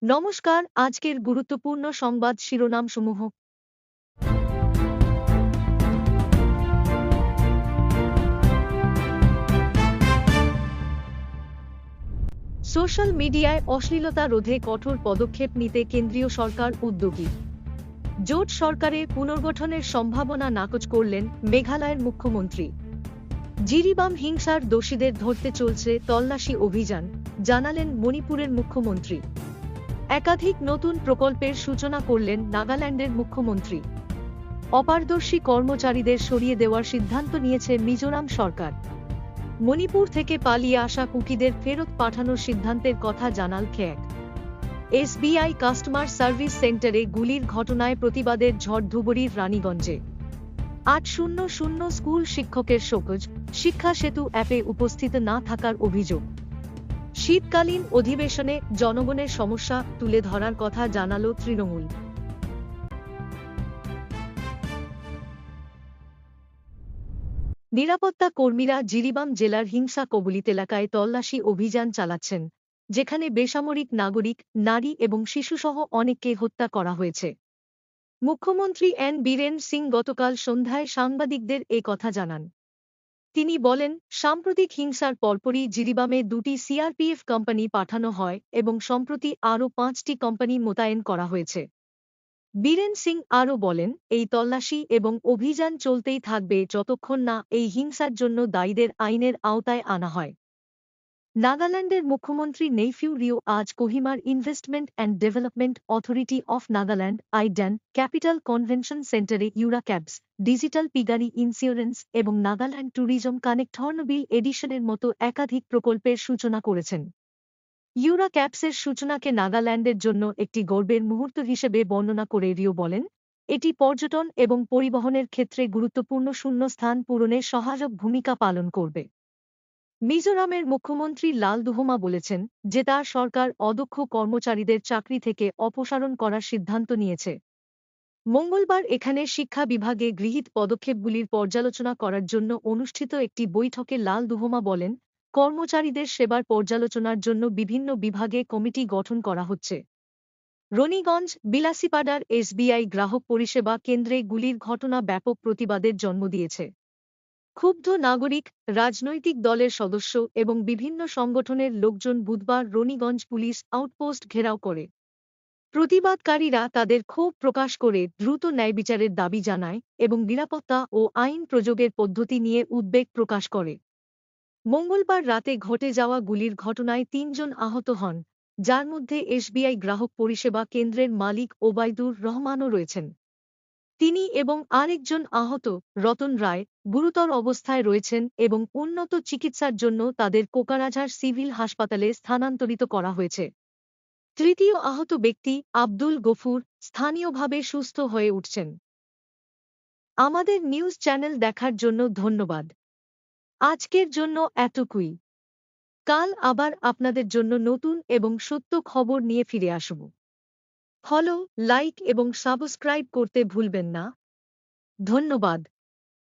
নমস্কার, আজকের গুরুত্বপূর্ণ সংবাদ শিরোনামসমূহ। সোশ্যাল মিডিয়ায় অশ্লীলতা রোধে কঠোর পদক্ষেপ নিতে কেন্দ্রীয় সরকার উদ্যোগী। জোট সরকারে পুনর্গঠনের সম্ভাবনা নাকচ করলেন মেঘালয়ের মুখ্যমন্ত্রী। জিরিবাম হিংসার দোষীদের ধরতে চলছে তল্লাশি অভিযান, জানালেন মণিপুরের মুখ্যমন্ত্রী। একাধিক নতুন প্রকল্পের সূচনা করলেন নাগাল্যান্ডের মুখ্যমন্ত্রী। অপারদর্শী কর্মচারীদের সরিয়ে দেওয়ার সিদ্ধান্ত নিয়েছে মিজোরাম সরকার। মণিপুর থেকে পালিয়ে আসা কুকিদের ফেরত পাঠানোর সিদ্ধান্তের কথা জানাল ক্যাগ। এসবিআই কাস্টমার সার্ভিস সেন্টারে গুলির ঘটনায় প্রতিবাদের ঝড় ধুবড়ীর রানীগঞ্জে। ৮০০ স্কুল শিক্ষকের শোকজ, শিক্ষা সেতু অ্যাপে উপস্থিত না থাকার অভিযোগ। শীতকালীন অধিবেশনে জনগণের সমস্যা তুলে ধরার কথা জানাল তৃণমূল। নিরাপত্তা কর্মীরা জিরিবাম জেলার হিংসা কবলিত এলাকায় তল্লাশি অভিযান চালাচ্ছেন, যেখানে বেসামরিক নাগরিক, নারী এবং শিশুসহ অনেককে হত্যা করা হয়েছে। মুখ্যমন্ত্রী এন বীরেন সিং গতকাল সন্ধ্যায় সাংবাদিকদের এ কথা জানান। তিনি বলেন, সাম্প্রতিক হিংসার পরপরই জিরিবামে ২টি সিআরপিএফ কোম্পানি পাঠানো হয় এবং সম্প্রতি আরও ৫টি কোম্পানি মোতায়েন করা হয়েছে। বীরেন সিং আরও বলেন, এই তল্লাশি এবং অভিযান চলতেই থাকবে যতক্ষণ না এই হিংসার জন্য দায়ীদের আইনের আওতায় আনা হয়। নাগাল্যান্ডের মুখ্যমন্ত্রী নেইফিউ রিও আজ কোহিমার investment and development authority of Nagaland IDAN capital convention সেন্টারে ইউরাক্যাবস, ডিজিটাল পিগারি ইন্স্যুরেন্স এবং নাগাল্যান্ড ট্যুরিজম কানেক্ট হর্নবিল এডিশনের মতো একাধিক প্রকল্পের সূচনা করেছেন। ইউরাক্যাবসের সূচনাকে নাগাল্যান্ডের জন্য একটি গর্বের মুহূর্ত হিসেবে বর্ণনা করে রিও বলেন, এটি পর্যটন এবং পরিবহনের ক্ষেত্রে গুরুত্বপূর্ণ শূন্যস্থান পূরণে সহায়ক ভূমিকা পালন করবে। মিজোরামের মুখ্যমন্ত্রী লাল দুহমা বলেছেন যে তার সরকার অদক্ষ কর্মচারীদের চাকরি থেকে অপসারণ করার সিদ্ধান্ত নিয়েছে। মঙ্গলবার এখানে শিক্ষা বিভাগে গৃহীত পদক্ষেপগুলির পর্যালোচনা করার জন্য অনুষ্ঠিত একটি বৈঠকে লাল দুহমা বলেন, কর্মচারীদের সেবার পর্যালোচনার জন্য বিভিন্ন বিভাগে কমিটি গঠন করা হচ্ছে। রনিগঞ্জ, বিলাসিপাডার এসবিআই গ্রাহক পরিষেবা কেন্দ্রে গুলির ঘটনা ব্যাপক প্রতিবাদের জন্ম দিয়েছে। ক্ষুব্ধ নাগরিক, রাজনৈতিক দলের সদস্য এবং বিভিন্ন সংগঠনের লোকজন বুধবার রনিগঞ্জ পুলিশ আউটপোস্ট ঘেরাও করে। প্রতিবাদকারীরা তাদের ক্ষোভ প্রকাশ করে দ্রুত ন্যায়বিচারের দাবি জানায় এবং নিরাপত্তা ও আইন প্রয়োগের পদ্ধতি নিয়ে উদ্বেগ প্রকাশ করে। মঙ্গলবার রাতে ঘটে যাওয়া গুলির ঘটনায় ৩ জন আহত হন, যার মধ্যে এসবিআই গ্রাহক পরিষেবা কেন্দ্রের মালিক ওবায়দুর রহমানও রয়েছেন। তিনি এবং আরেকজন আহত, রতন রায়, গুরুতর অবস্থায় রয়েছেন এবং উন্নত চিকিৎসার জন্য তাদের কোকরাঝাড় সিভিল হাসপাতালে স্থানান্তরিত করা হয়েছে। তৃতীয় আহত ব্যক্তি আব্দুল গফুর স্থানীয়ভাবে সুস্থ হয়ে উঠছেন। আমাদের নিউজ চ্যানেল দেখার জন্য ধন্যবাদ। আজকের জন্য এতটুকুই। কাল আবার আপনাদের জন্য নতুন এবং সত্য খবর নিয়ে ফিরে আসব। ফলো, লাইক এবং সাবস্ক্রাইব করতে ভুলবেন না। ধন্যবাদ।